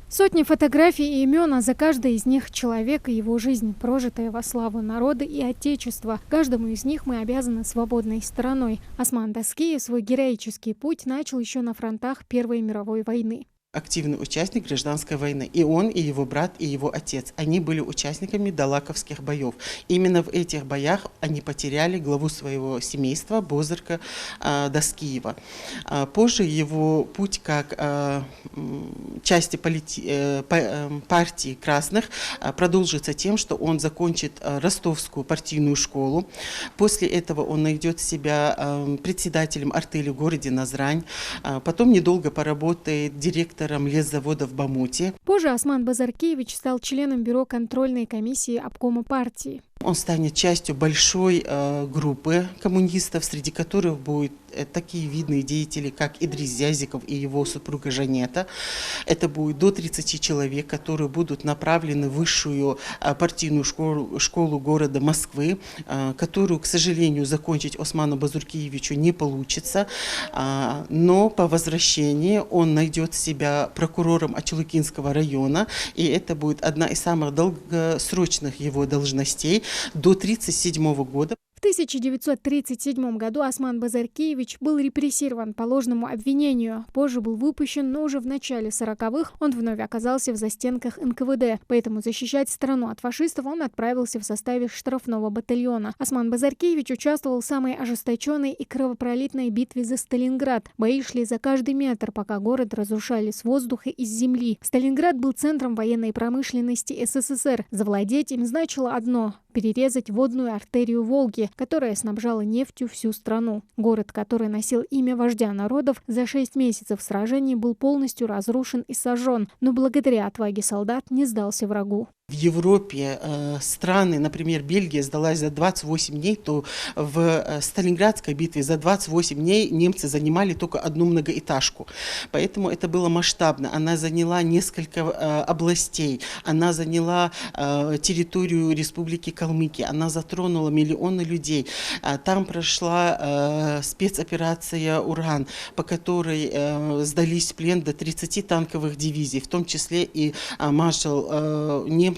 Сотни фотографий и имен, а за каждой из них человек и его жизнь, прожитая во славу народа и отечества. Каждому из них мы обязаны свободной стороной. Осман Даскиев свой героический путь начал еще на фронтах Первой мировой войны. Активный участник гражданской войны. И он, и его брат, и его отец. Они были участниками далаковских боев. Именно в этих боях они потеряли главу своего семейства Бозырка Даскиева. Позже его путь как части партии красных продолжится тем, что он закончит ростовскую партийную школу. После этого он найдет себя председателем артели в городе Назрань. Потом недолго поработает директором лесзавода в Бамуте. Позже Осман Базаркевич стал членом бюро контрольной комиссии обкома партии. Он станет частью большой группы коммунистов, среди которых будут такие видные деятели, как Идрис Зязиков и его супруга Жанета. Это будет до 30 человек, которые будут направлены в высшую партийную школу города Москвы, которую, к сожалению, закончить Осману Базаркевичу не получится. Но по возвращении он найдет себя прокурором Ачалыкинского района, и это будет одна из самых долгосрочных его должностей до 1937 года. В 1937 году Осман Базаркевич был репрессирован по ложному обвинению. Позже был выпущен, но уже в начале 40-х он вновь оказался в застенках НКВД. Поэтому защищать страну от фашистов он отправился в составе штрафного батальона. Осман Базаркевич участвовал в самой ожесточенной и кровопролитной битве за Сталинград. Бои шли за каждый метр, пока город разрушали с воздуха и с земли. Сталинград был центром военной промышленности СССР. Завладеть им значило одно – перерезать водную артерию Волги, которая снабжала нефтью всю страну. Город, который носил имя вождя народов, за 6 месяцев сражений был полностью разрушен и сожжен, но благодаря отваге солдат не сдался врагу. В Европе страны, например, Бельгия сдалась за 28 дней, то в Сталинградской битве за 28 дней немцы занимали только одну многоэтажку. Поэтому это было масштабно. Она заняла несколько областей, она заняла территорию Республики Калмыкия, она затронула миллионы людей. Там прошла спецоперация «Уран», по которой сдались в плен до 30 танковых дивизий, в том числе и маршал немцев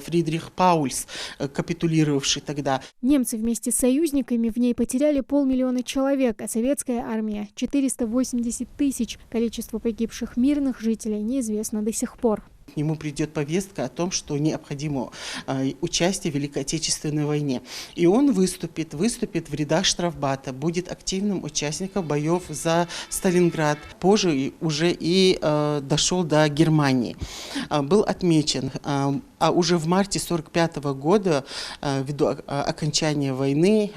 Фридрих Паульс, капитулировавший тогда. Немцы вместе с союзниками в ней потеряли 500 000 человек, а советская армия – 480 тысяч. Количество погибших мирных жителей неизвестно до сих пор. К нему придет повестка о том, что необходимо участие в Великой Отечественной войне. И он выступит в рядах штрафбата, будет активным участником боев за Сталинград. Позже уже и дошел до Германии. Был отмечен, а уже в марте 1945 года, ввиду окончания войны,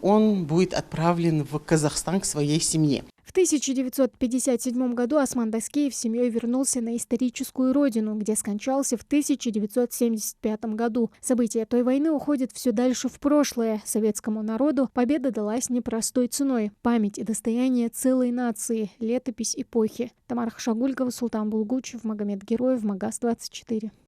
он будет отправлен в Казахстан к своей семье. В 1957 году Осман Даскиев с семьей вернулся на историческую родину, где скончался в 1975 году. События той войны уходят все дальше в прошлое. Советскому народу победа далась непростой ценой. Память и достояние целой нации, летопись эпохи. Тамара Хашагулькова, Султан Булгучев, Магомед Героев, Магаз 24.